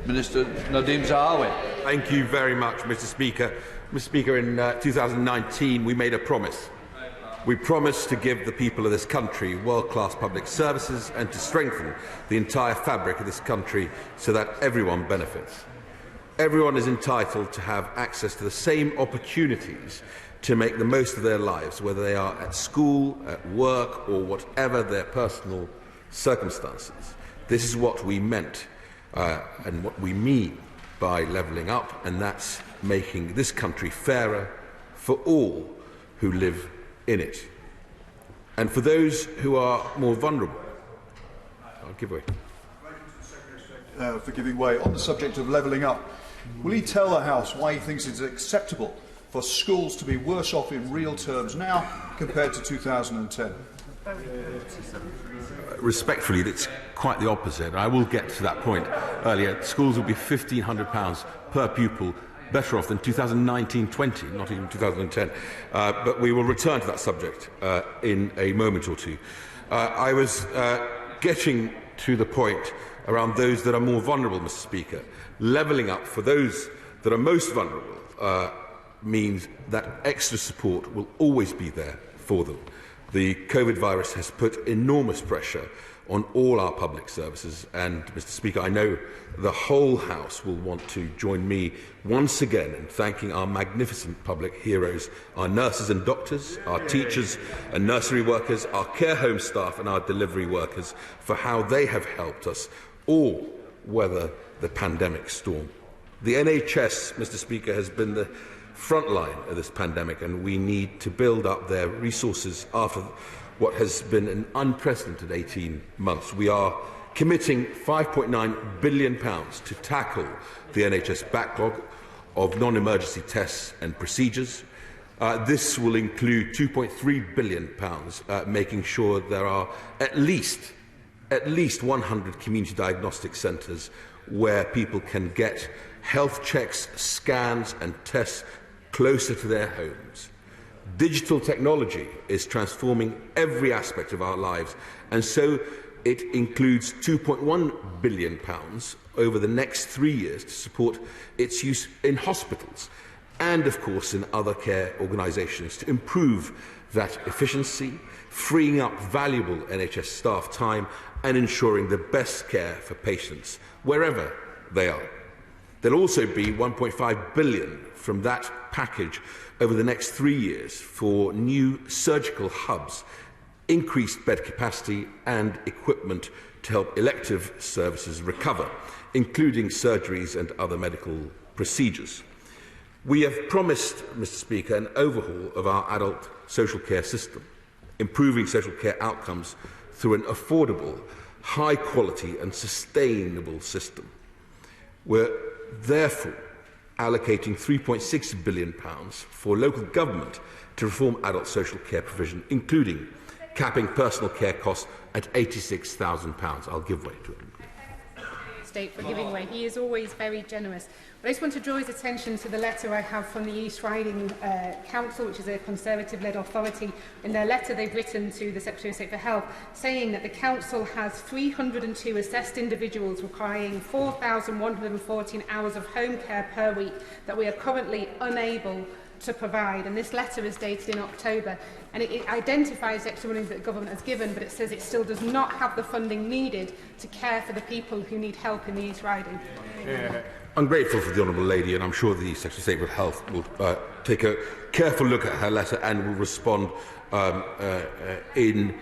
Minister Nadhim Zahawi. Thank you very much, Mr. Speaker. Mr. Speaker, in 2019 we made a promise. We promised to give the people of this country world-class public services and to strengthen the entire fabric of this country so that everyone benefits. Everyone is entitled to have access to the same opportunities to make the most of their lives, whether they are at school, at work, or whatever their personal circumstances. This is what we meant and what we mean by levelling up, and that's making this country fairer for all who live in it. And for those who are more vulnerable, I'll give way. For giving way. On the subject of levelling up, will he tell the House why he thinks it's acceptable for schools to be worse off in real terms now compared to 2010? Respectfully, it's quite the opposite. I will get to that point earlier. Schools will be £1,500 per pupil better off than 2019-20, not even 2010. But we will return to that subject in a moment or two. I was getting to the point around those that are more vulnerable, Mr. Speaker. Levelling up for those that are most vulnerable means that extra support will always be there for them. The COVID virus has put enormous pressure on all our public services, and, Mr. Speaker, I know the whole House will want to join me once again in thanking our magnificent public heroes, our nurses and doctors, our teachers and nursery workers, our care home staff and our delivery workers for how they have helped us all weather the pandemic storm. The NHS, Mr. Speaker, has been the front line of this pandemic, and we need to build up their resources after what has been an unprecedented 18 months. We are committing £5.9 billion to tackle the NHS backlog of non-emergency tests and procedures. This will include £2.3 billion, making sure there are at least 100 community diagnostic centres where people can get health checks, scans and tests closer to their homes. Digital technology is transforming every aspect of our lives, and so it includes £2.1 billion over the next 3 years to support its use in hospitals and, of course, in other care organisations to improve that efficiency, freeing up valuable NHS staff time and ensuring the best care for patients wherever they are. There will also be £1.5 billion from that package over the next 3 years for new surgical hubs, increased bed capacity and equipment to help elective services recover, including surgeries and other medical procedures. We have promised, Mr. Speaker, an overhaul of our adult social care system, improving social care outcomes through an affordable, high quality and sustainable system. We're therefore allocating £3.6 billion for local government to reform adult social care provision, including capping personal care costs at £86,000. I'll give way to it. State for giving way. He is always very generous. But I just want to draw his attention to the letter I have from the East Riding Council, which is a Conservative-led authority. In their letter, they've written to the Secretary of State for Health, saying that the Council has 302 assessed individuals requiring 4,114 hours of home care per week that we are currently unable to provide. And this letter is dated in October, and it identifies extra money that the government has given, but it says it still does not have the funding needed to care for the people who need help in the East Riding. I'm grateful for the Honourable Lady, and I'm sure the Secretary of State for Health will take a careful look at her letter and will respond in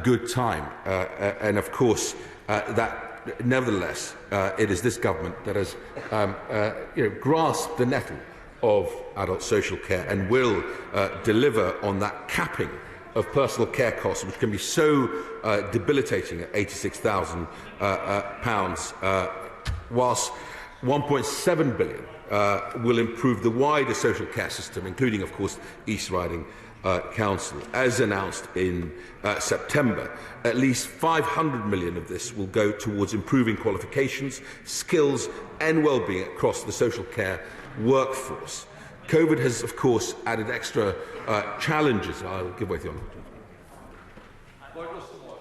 good time. And of course, that nevertheless, it is this government that has grasped the nettle of adult social care and will deliver on that capping of personal care costs, which can be so debilitating at £86,000, whilst £1.7 billion will improve the wider social care system, including, of course, East Riding Council. As announced in September, at least £500 million of this will go towards improving qualifications, skills and well-being across the social care workforce. COVID has, of course, added extra challenges. I'll give way to the Honourable.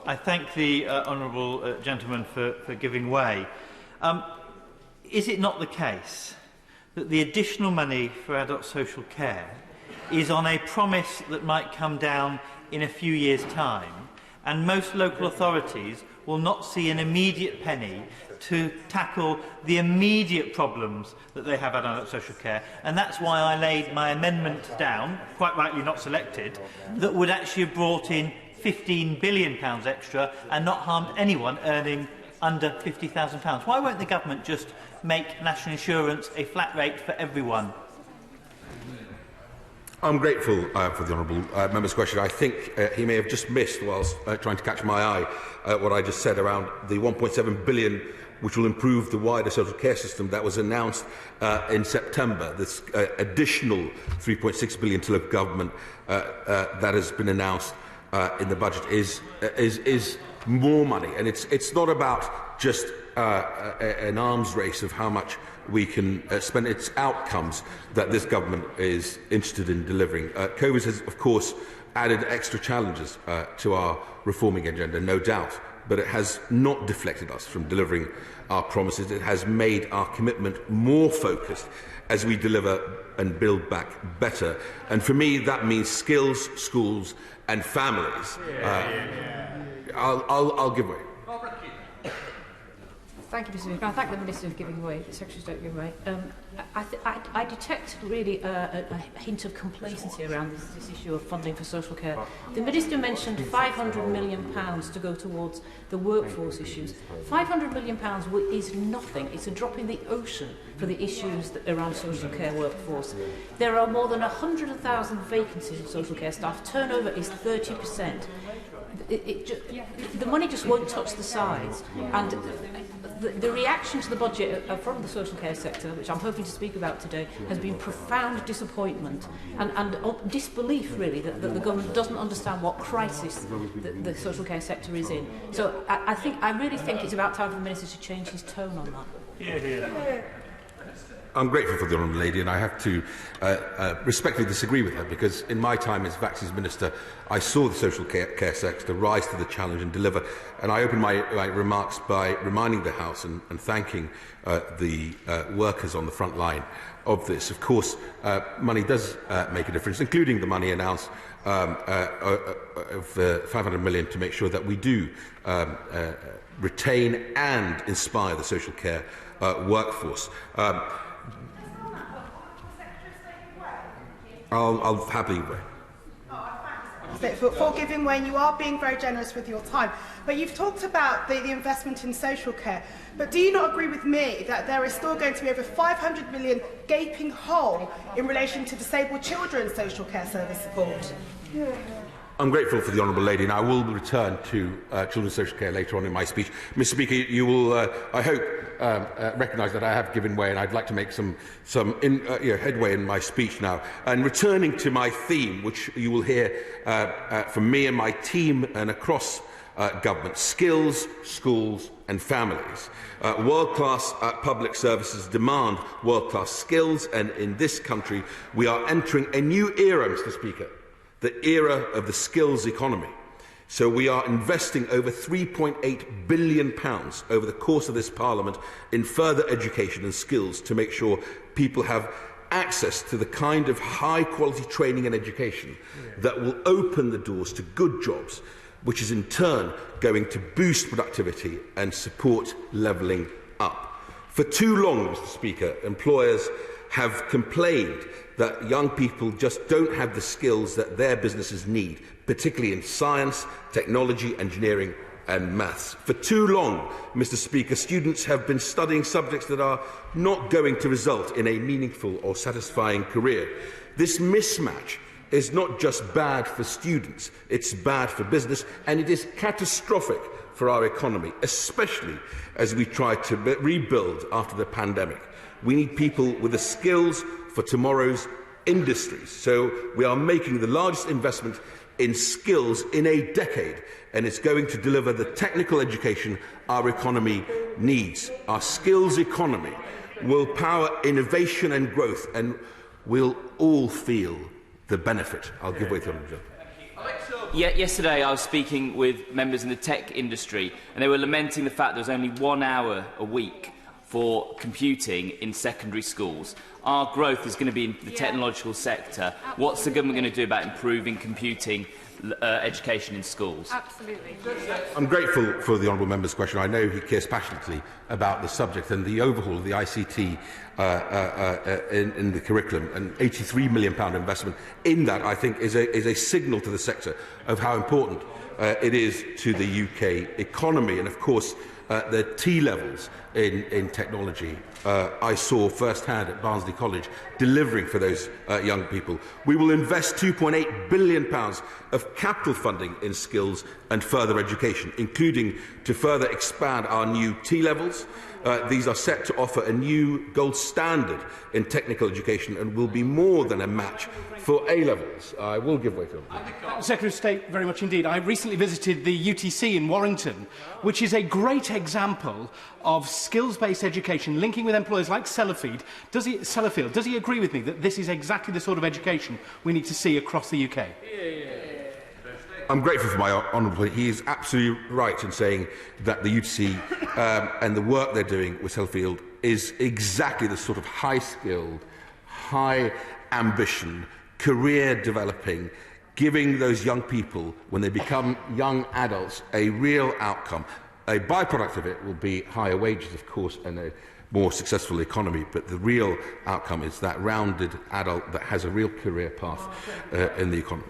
I thank the honourable gentleman for giving way. is it not the case that the additional money for adult social care is on a promise that might come down in a few years' time, and most local authorities will not see an immediate penny to tackle the immediate problems that they have at adult social care? And that's why I laid my amendment down, quite rightly not selected, that would actually have brought in £15 billion extra and not harmed anyone earning under £50,000. Why won't the government just make national insurance a flat rate for everyone? I'm grateful for the honourable member's question. I think he may have just missed, whilst trying to catch my eye, what I just said around the £1.7 billion which will improve the wider social care system that was announced in September. This additional £3.6 billion to local government that has been announced in the budget is more money, and it's not about just an arms race of how much we can spend. It's outcomes that this government is interested in delivering. COVID has, of course, added extra challenges to our reforming agenda, no doubt, but it has not deflected us from delivering our promises. It has made our commitment more focused as we deliver and build back better. And for me, that means skills, schools and families. I'll give way. Thank you, Mr. Speaker. I thank the Minister for giving way, the Secretary of State for giving way. I detect really a hint of complacency around this issue of funding for social care. The Minister mentioned £500 million to go towards the workforce issues. £500 million is nothing. It's a drop in the ocean for the issues around social care workforce. There are more than 100,000 vacancies in social care staff. Turnover is 30%. The money just won't touch the sides. And the reaction to the budget from the social care sector, which I'm hoping to speak about today, has been profound disappointment and disbelief, really, that the government doesn't understand what crisis the social care sector is in. So I really think it's about time for the Minister to change his tone on that. I'm grateful for the Honourable Lady, and I have to respectfully disagree with her, because in my time as Vaccines Minister, I saw the social care sector rise to the challenge and deliver. And I opened my remarks by reminding the House and thanking the workers on the front line of this. Of course, money does make a difference, including the money announced of £500 million to make sure that we do retain and inspire the social care workforce. I'll happily wait. For giving way, and you are being very generous with your time. But you've talked about the investment in social care. But do you not agree with me that there is still going to be over £500 million gaping hole in relation to disabled children's social care service support? I'm grateful for the Honourable Lady, and I will return to children's social care later on in my speech. Mr. Speaker, you will, I hope, recognise that I have given way, and I'd like to make some headway in my speech now. And returning to my theme, which you will hear from me and my team and across government: skills, schools and families. World-class public services demand world-class skills, and in this country we are entering a new era, Mr. Speaker. The era of the skills economy. So we are investing over £3.8 billion over the course of this Parliament in further education and skills to make sure people have access to the kind of high-quality training and education that will open the doors to good jobs, which is in turn going to boost productivity and support levelling up. For too long, Mr. Speaker, employers have complained that young people just don't have the skills that their businesses need, particularly in science, technology, engineering and maths. For too long, Mr. Speaker, students have been studying subjects that are not going to result in a meaningful or satisfying career. This mismatch is not just bad for students, it's bad for business, and it is catastrophic for our economy, especially as we try to rebuild after the pandemic. We need people with the skills for tomorrow's industries. So we are making the largest investment in skills in a decade, and it's going to deliver the technical education our economy needs. Our skills economy will power innovation and growth, and we'll all feel the benefit. I'll give way to Honourable Joe. Yesterday I was speaking with members in the tech industry, and they were lamenting the fact there was only 1 hour a week for computing in secondary schools. Our growth is going to be in the technological sector. What's the government going to do about improving computing education in schools? Absolutely. I'm grateful for the honourable member's question. I know he cares passionately about the subject and the overhaul of the ICT in the curriculum. An £83 million investment in that, I think, is a signal to the sector of how important it is to the UK economy. And, of course, the T-levels in technology I saw firsthand at Barnsley College, delivering for those young people. We will invest £2.8 billion of capital funding in skills and further education, including to further expand our new T-levels. These are set to offer a new gold standard in technical education and will be more than a match for A-levels. I will give way to him. Secretary of State, very much indeed. I recently visited the UTC in Warrington, which is a great example of skills-based education linking with employers like Sellafield. Does he agree with me that this is exactly the sort of education we need to see across the UK? I'm grateful for my honourable. He is absolutely right in saying that the UTC and the work they're doing with Sellafield is exactly the sort of high-skilled, high-ambition, career-developing, giving those young people, when they become young adults, a real outcome. A byproduct of it will be higher wages, of course, and a more successful economy, but the real outcome is that rounded adult that has a real career path in the economy.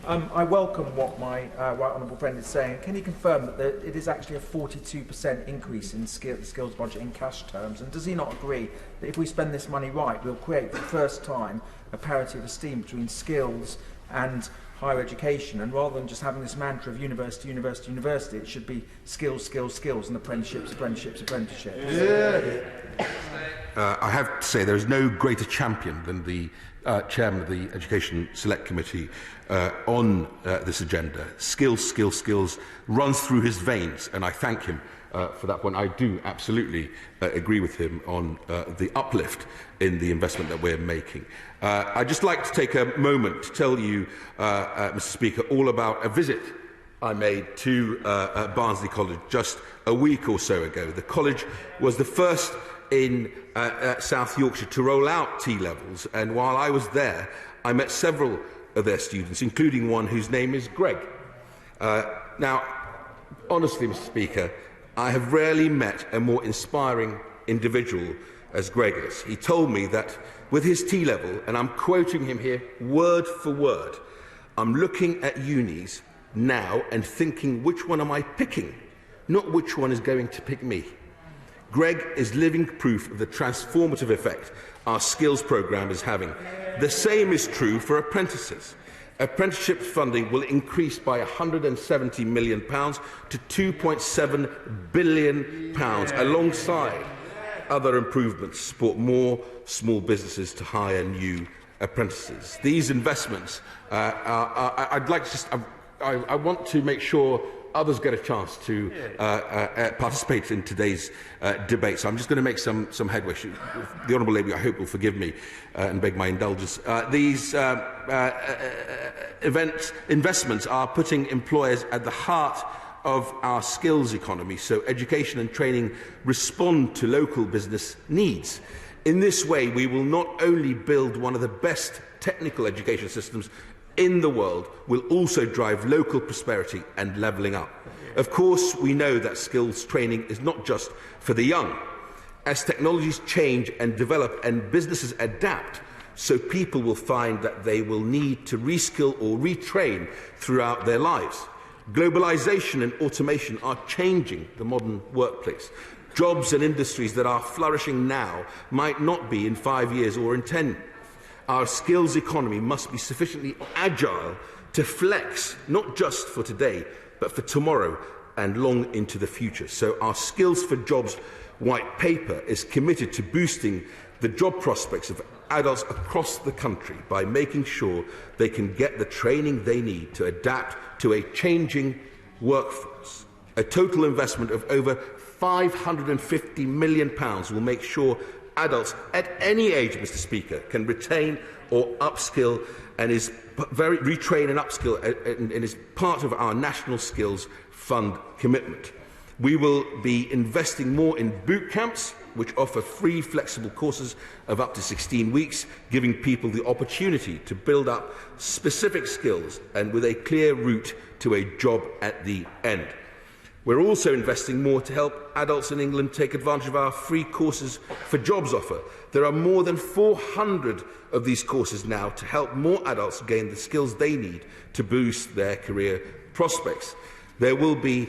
I welcome what my right honourable friend is saying. Can he confirm that it is actually a 42% increase in the skills budget in cash terms? And does he not agree that if we spend this money right, we'll create for the first time a parity of esteem between skills and higher education, and rather than just having this mantra of university, university, university, it should be skills, skills, skills, and apprenticeships, apprenticeships, apprenticeships. Yeah. I have to say there is no greater champion than the chairman of the Education Select Committee on this agenda. Skills, skills, skills runs through his veins, and I thank him for that one. I do absolutely agree with him on the uplift in the investment that we're making. I'd just like to take a moment to tell you, Mr. Speaker, all about a visit I made to Barnsley College just a week or so ago. The college was the first in South Yorkshire to roll out T-levels, and while I was there, I met several of their students, including one whose name is Greg. Now, honestly, Mr. Speaker, I have rarely met a more inspiring individual as Greg is. He told me that with his T-level, and I'm quoting him here word for word, I'm looking at unis now and thinking, which one am I picking, not which one is going to pick me. Greg is living proof of the transformative effect our skills programme is having. The same is true for apprentices. Apprenticeship funding will increase by £170 million to £2.7 billion, alongside other improvements to support more small businesses to hire new apprentices. These investments, I'd like to just, I want to make sure others get a chance to participate in today's debate. So I'm just going to make some headway. The Honourable Lady, I hope, will forgive me and beg my indulgence. These investments are putting employers at the heart of our skills economy, so education and training respond to local business needs. In this way, we will not only build one of the best technical education systems in the world, will also drive local prosperity and levelling up. Of course, we know that skills training is not just for the young. As technologies change and develop and businesses adapt, so people will find that they will need to reskill or retrain throughout their lives. Globalisation and automation are changing the modern workplace. Jobs and industries that are flourishing now might not be in 5 years or in 10. Our skills economy must be sufficiently agile to flex, not just for today, but for tomorrow and long into the future. So our Skills for Jobs white paper is committed to boosting the job prospects of adults across the country by making sure they can get the training they need to adapt to a changing workforce. A total investment of over £550 million will make sure adults at any age, Mr. Speaker, can retain or upskill and is retrain and upskill and is part of our National Skills Fund commitment. We will be investing more in boot camps, which offer free, flexible courses of up to 16 weeks, giving people the opportunity to build up specific skills and with a clear route to a job at the end. We're also investing more to help adults in England take advantage of our free courses for jobs offer. There are more than 400 of these courses now to help more adults gain the skills they need to boost their career prospects. There will be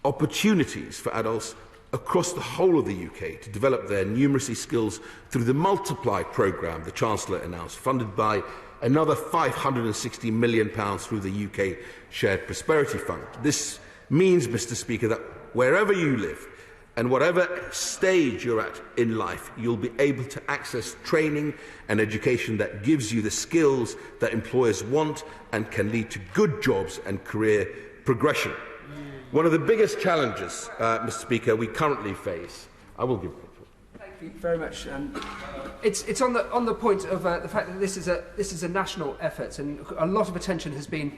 opportunities for adults across the whole of the UK to develop their numeracy skills through the Multiply programme the Chancellor announced, funded by another £560 million through the UK Shared Prosperity Fund. This means, Mr. Speaker, that wherever you live and whatever stage you're at in life, you'll be able to access training and education that gives you the skills that employers want and can lead to good jobs and career progression. One of the biggest challenges, Mr. Speaker, we currently face. I will give. Thank you very much. It's on the point of the fact that this is a national effort, and a lot of attention has been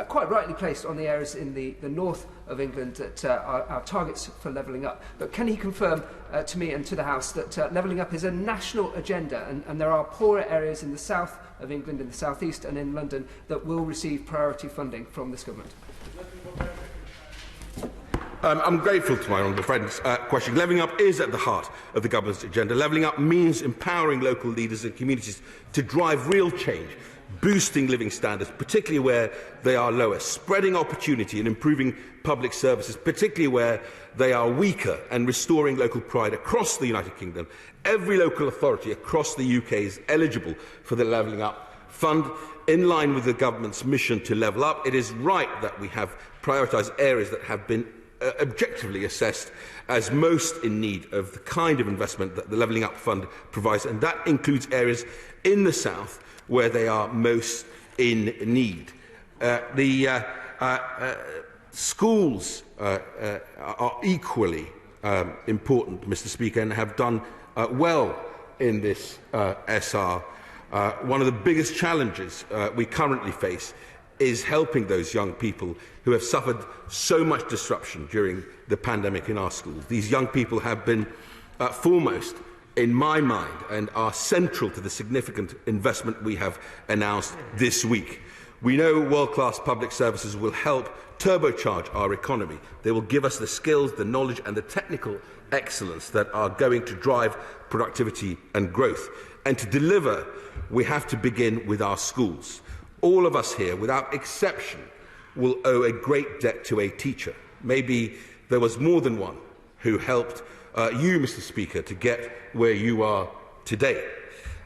quite rightly placed on the areas in the north of England that are our targets for levelling up. But can he confirm to me and to the House that levelling up is a national agenda, and there are poorer areas in the south of England, in the southeast, and in London that will receive priority funding from this government? I'm grateful to my honourable friend's question. Levelling up is at the heart of the government's agenda. Levelling up means empowering local leaders and communities to drive real change, boosting living standards, particularly where they are lower, spreading opportunity and improving public services, particularly where they are weaker, and restoring local pride across the United Kingdom. Every local authority across the UK is eligible for the Levelling Up Fund. In line with the government's mission to level up, it is right that we have prioritised areas that have been objectively assessed as most in need of the kind of investment that the Levelling Up Fund provides, and that includes areas in the south where they are most in need. Schools are equally important, Mr. Speaker, and have done well in this SR. One of the biggest challenges we currently face is helping those young people who have suffered so much disruption during the pandemic in our schools. These young people have been foremost in my mind and are central to the significant investment we have announced this week. We know world-class public services will help turbocharge our economy. They will give us the skills, the knowledge and the technical excellence that are going to drive productivity and growth. And to deliver, we have to begin with our schools. All of us here, without exception, will owe a great debt to a teacher. Maybe there was more than one who helped you, Mr. Speaker, to get where you are today.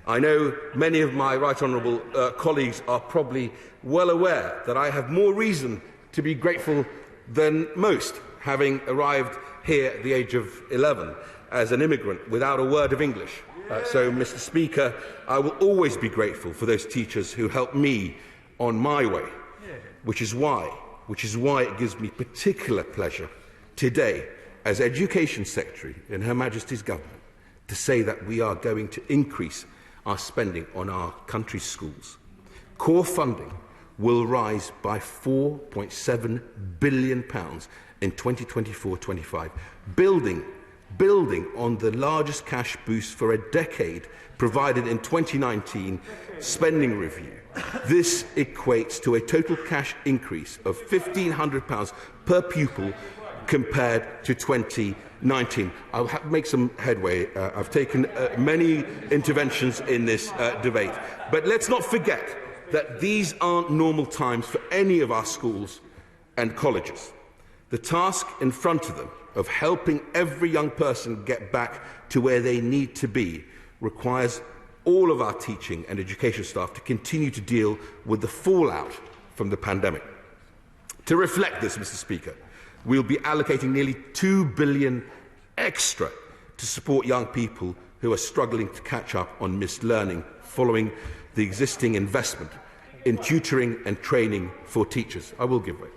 I know many of my right honourable colleagues are probably well aware that I have more reason to be grateful than most, having arrived here at the age of 11 as an immigrant without a word of English. So, Mr. Speaker, I will always be grateful for those teachers who helped me on my way, which is why it gives me particular pleasure today, as Education Secretary in Her Majesty's Government, to say that we are going to increase our spending on our country's schools. Core funding will rise by £4.7 billion in 2024-25, building on the largest cash boost for a decade provided in 2019 spending review. This equates to a total cash increase of £1,500 per pupil compared to 2019. I'll make some headway. I've taken many interventions in this debate. But let's not forget that these aren't normal times for any of our schools and colleges. The task in front of them of helping every young person get back to where they need to be requires all of our teaching and education staff to continue to deal with the fallout from the pandemic. To reflect this, Mr. Speaker, we'll be allocating nearly £2 billion extra to support young people who are struggling to catch up on missed learning following the existing investment in tutoring and training for teachers. I will give way.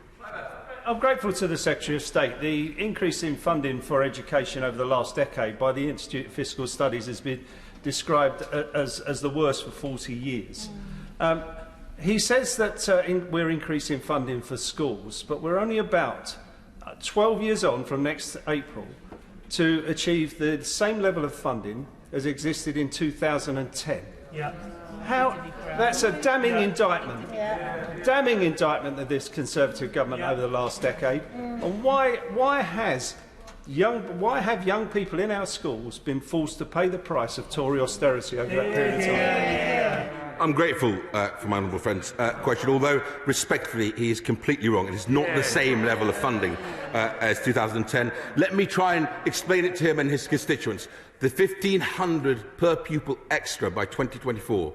I'm grateful to the Secretary of State. The increase in funding for education over the last decade by the Institute of Fiscal Studies has been described as the worst for 40 years. He says that we're increasing funding for schools, but we're only about 12 years on from next April, to achieve the same level of funding as existed in 2010. Yeah. That's a damning indictment. Damning indictment of this Conservative government over the last decade. And why have young people in our schools been forced to pay the price of Tory austerity over that period of time? I'm grateful for my honourable friend's question, although respectfully he is completely wrong. It is not the same level of funding as 2010. Let me try and explain it to him and his constituents. The $1,500 per pupil extra by 2024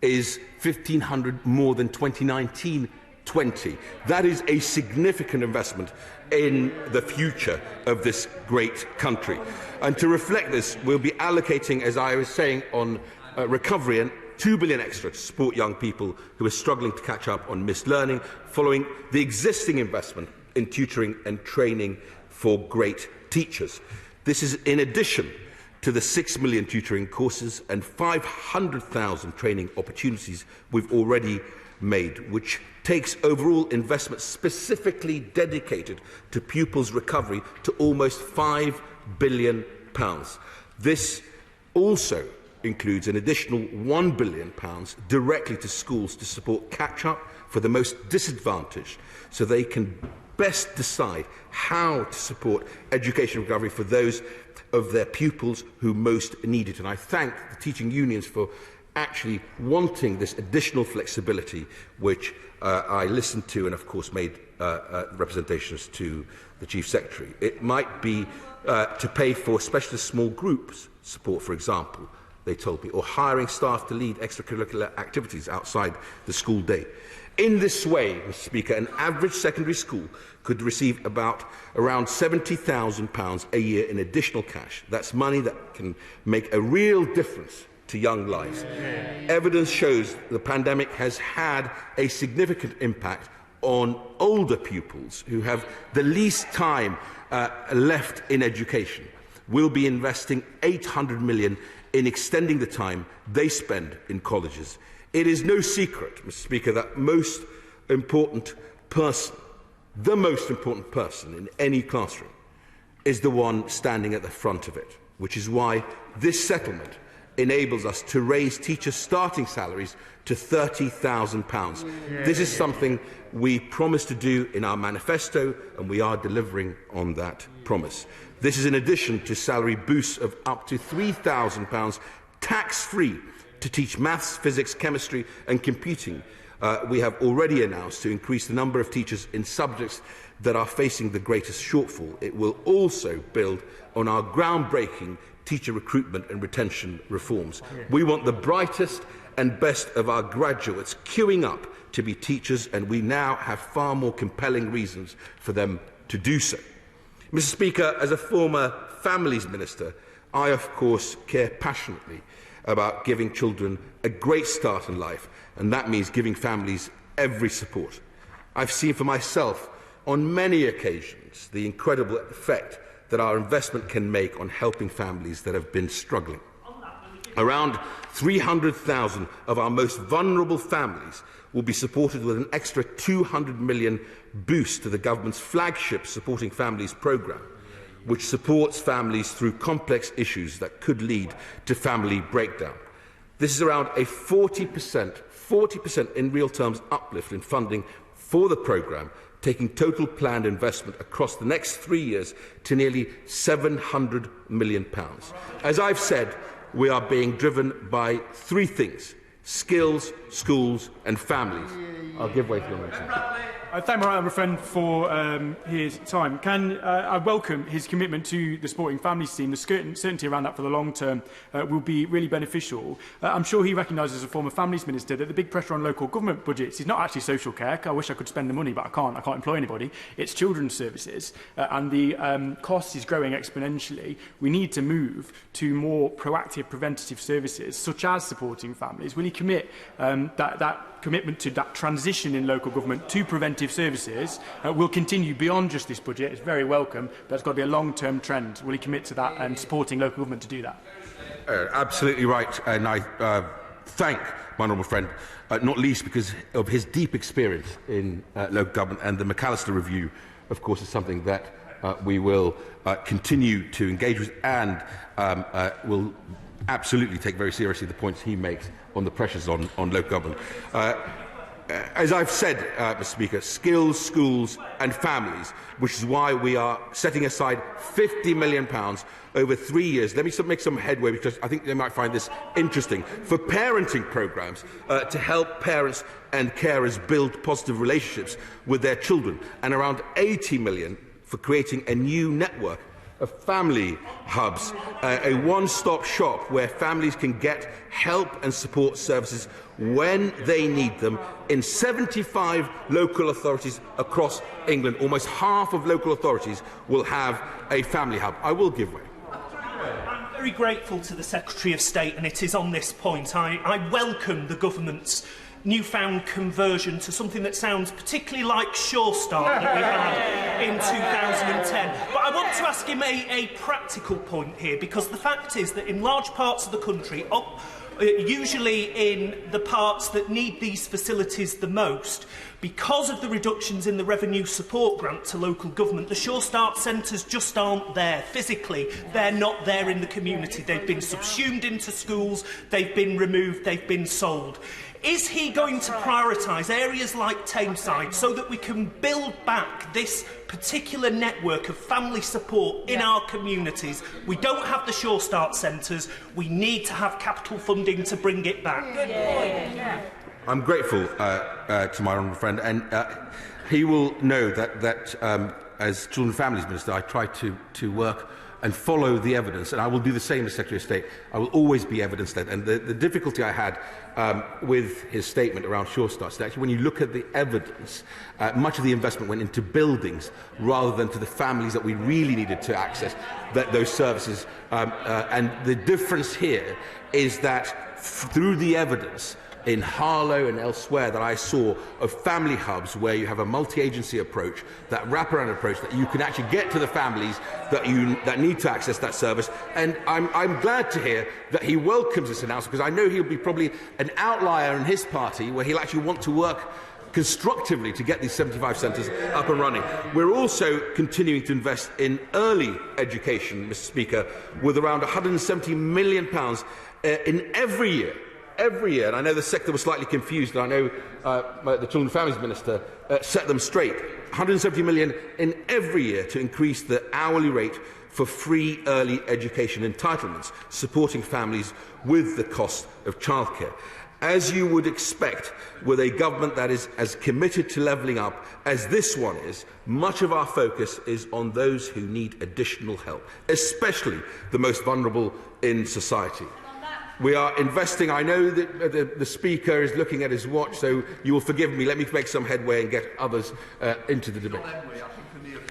is $1,500 more than 2019-20. That is a significant investment in the future of this great country. And to reflect this, we'll be allocating, as I was saying, on recovery, and $2 billion extra to support young people who are struggling to catch up on missed learning, following the existing investment in tutoring and training for great teachers. This is in addition to the 6 million tutoring courses and 500,000 training opportunities we've already made, which takes overall investment specifically dedicated to pupils' recovery to almost £5 billion. This also includes an additional £1 billion directly to schools to support catch-up for the most disadvantaged, so they can best decide how to support education recovery for those of their pupils who most need it. And I thank the teaching unions for actually wanting this additional flexibility, which I listened to and, of course, made representations to the Chief Secretary. It might be to pay for specialist small groups support, for example, they told me, or hiring staff to lead extracurricular activities outside the school day. In this way, Mr. Speaker, an average secondary school could receive around £70,000 a year in additional cash. That's money that can make a real difference to young lives. Evidence shows the pandemic has had a significant impact on older pupils who have the least time left in education. We'll be investing £800 million in extending the time they spend in colleges. It is no secret, Mr. Speaker, that the most important person in any classroom is the one standing at the front of it, which is why this settlement enables us to raise teachers' starting salaries to £30,000. This is something we promised to do in our manifesto, and we are delivering on that promise. This is in addition to salary boosts of up to £3,000 tax-free to teach maths, physics, chemistry and computing. We have already announced to increase the number of teachers in subjects that are facing the greatest shortfall. It will also build on our groundbreaking teacher recruitment and retention reforms. We want the brightest and best of our graduates queuing up to be teachers, and we now have far more compelling reasons for them to do so. Mr. Speaker, as a former families minister, I of course care passionately about giving children a great start in life, and that means giving families every support. I've seen for myself on many occasions the incredible effect that our investment can make on helping families that have been struggling. Around 300,000 of our most vulnerable families will be supported with an extra £200 million boost to the government's flagship Supporting Families programme, which supports families through complex issues that could lead to family breakdown. This is around a 40% in real terms uplift in funding for the programme, taking total planned investment across the next 3 years to nearly £700 million. As I've said, we are being driven by three things: skills, schools and families. I'll give way to your mention. I thank my honourable friend for his time. I welcome his commitment to the Supporting Families scheme. The certainty around that for the long term will be really beneficial. I'm sure he recognises as a former families minister that the big pressure on local government budgets is not actually social care. I wish I could spend the money, but I can't. I can't employ anybody. It's children's services, and the cost is growing exponentially. We need to move to more proactive, preventative services, such as supporting families. Will he commit that commitment to that transition in local government to preventive services will continue beyond just this budget? It's very welcome, but it's got to be a long-term trend. Will he commit to that and supporting local government to do that? Absolutely right, and I thank my honourable friend, not least because of his deep experience in local government and the McAllister Review of course, is something that we will continue to engage with and will absolutely take very seriously the points he makes on the pressures on local government. As I've said, Mr. Speaker, skills, schools and families, which is why we are setting aside £50 million over 3 years. Let me make some headway, because I think they might find this interesting, for parenting programmes to help parents and carers build positive relationships with their children, and around £80 million for creating a new network of family hubs, a one-stop shop where families can get help and support services when they need them in 75 local authorities across England. Almost half of local authorities will have a family hub. I will give way. I'm very grateful to the Secretary of State, and it is on this point. I welcome the government's newfound conversion to something that sounds particularly like Sure Start that we had in 2010. But I want to ask him a practical point here, because the fact is that in large parts of the country, usually in the parts that need these facilities the most, because of the reductions in the revenue support grant to local government, the Sure Start centres just aren't there physically. They're not there in the community. They've been subsumed into schools, they've been removed, they've been sold. Is he going to prioritise areas like Tameside so that we can build back this particular network of family support in our communities? We don't have the Sure Start centres. We need to have capital funding to bring it back. I'm grateful to my honourable friend, and he will know that as Children and Families Minister, I try to work and follow the evidence, and I will do the same as Secretary of State. I will always be evidence-led. And the difficulty I had with his statement around Sure Start is that actually, when you look at the evidence, much of the investment went into buildings rather than to the families that we really needed to access those services. And the difference here is that through the evidence, in Harlow and elsewhere that I saw of family hubs where you have a multi-agency approach, that wraparound approach, that you can actually get to the families that need to access that service. And I'm glad to hear that he welcomes this announcement, because I know he'll be probably an outlier in his party where he'll actually want to work constructively to get these 75 centres up and running. We're also continuing to invest in early education, Mr. Speaker, with around £170 million in every year. Every year, and I know the sector was slightly confused, and I know the Children and Families Minister set them straight. £170 million in every year to increase the hourly rate for free early education entitlements, supporting families with the cost of childcare. As you would expect, with a government that is as committed to levelling up as this one is, much of our focus is on those who need additional help, especially the most vulnerable in society. We are investing. I know that the Speaker is looking at his watch, so you will forgive me. Let me make some headway and get others into the debate.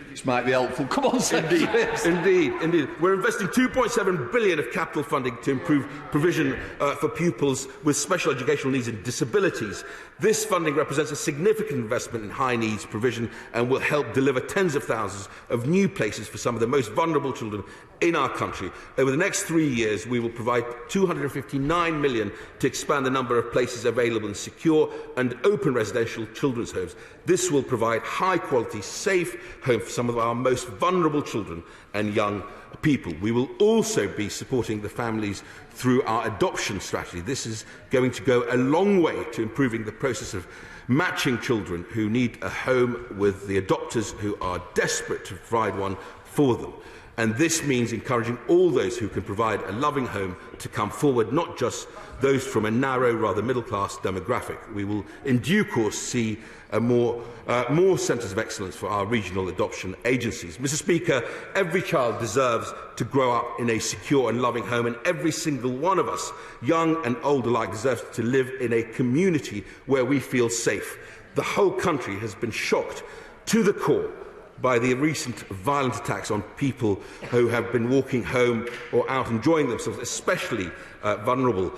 This might be helpful. Come on, Indeed. We're investing £2.7 billion of capital funding to improve provision for pupils with special educational needs and disabilities. This funding represents a significant investment in high needs provision and will help deliver tens of thousands of new places for some of the most vulnerable children in our country. Over the next 3 years, we will provide £259 million to expand the number of places available in secure and open residential children's homes. This will provide high-quality, safe homes for some of our most vulnerable children and young people. We will also be supporting the families through our adoption strategy. This is going to go a long way to improving the process of matching children who need a home with the adopters who are desperate to provide one for them. And this means encouraging all those who can provide a loving home to come forward, not just those from a narrow, rather middle-class demographic. We will, in due course, see more centres of excellence for our regional adoption agencies. Mr. Speaker, every child deserves to grow up in a secure and loving home, and every single one of us, young and old alike, deserves to live in a community where we feel safe. The whole country has been shocked to the core by the recent violent attacks on people who have been walking home or out enjoying themselves, especially vulnerable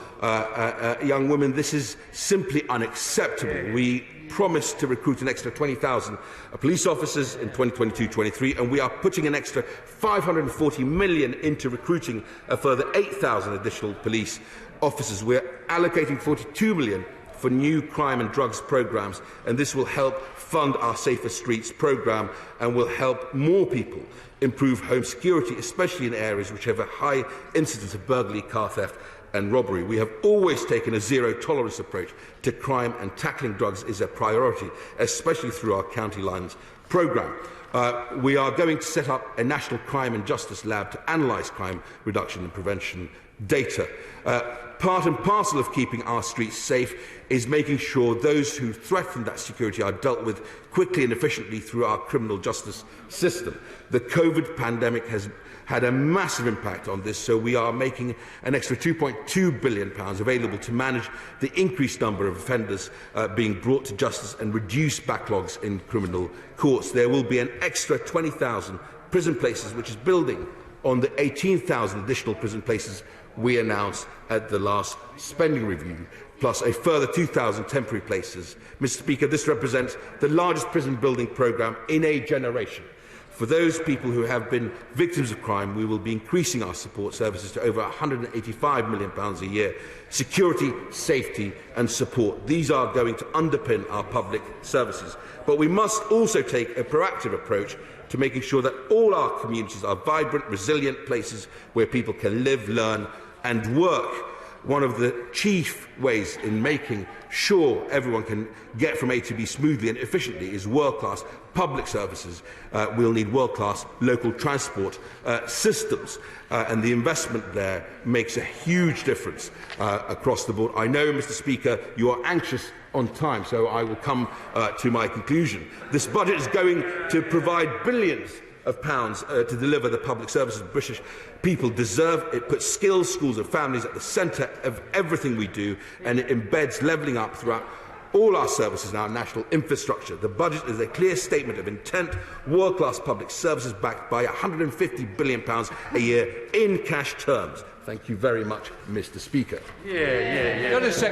young women. This is simply unacceptable. We promised to recruit an extra 20,000 police officers in 2022-23, and we are putting an extra £540 million into recruiting a further 8,000 additional police officers. We're allocating £42 million for new crime and drugs programmes, and this will help fund our Safer Streets programme and will help more people improve home security, especially in areas which have a high incidence of burglary, car theft and robbery. We have always taken a zero-tolerance approach to crime, and tackling drugs is a priority, especially through our County Lines programme. We are going to set up a national crime and justice lab to analyse crime reduction and prevention data. Part and parcel of keeping our streets safe is making sure those who threaten that security are dealt with quickly and efficiently through our criminal justice system. The COVID pandemic has had a massive impact on this, so we are making an extra £2.2 billion available to manage the increased number of offenders being brought to justice and reduce backlogs in criminal courts. There will be an extra 20,000 prison places, which is building on the 18,000 additional prison places we announced at the last spending review, plus a further 2,000 temporary places. Mr. Speaker, this represents the largest prison building programme in a generation. For those people who have been victims of crime, we will be increasing our support services to over £185 million a year. Security, safety and support. These are going to underpin our public services. But we must also take a proactive approach to making sure that all our communities are vibrant, resilient places where people can live, learn and work. One of the chief ways in making sure everyone can get from A to B smoothly and efficiently is world-class public services. We'll need world-class local transport systems, and the investment there makes a huge difference across the board. I know, Mr. Speaker, you are anxious on time, so I will come to my conclusion. This budget is going to provide billions of pounds to deliver the public services the British people deserve. It puts skills, schools and families at the centre of everything we do, and it embeds levelling up throughout all our services and our national infrastructure. The budget is a clear statement of intent, world-class public services backed by £150 billion a year in cash terms. Thank you very much, Mr. Speaker.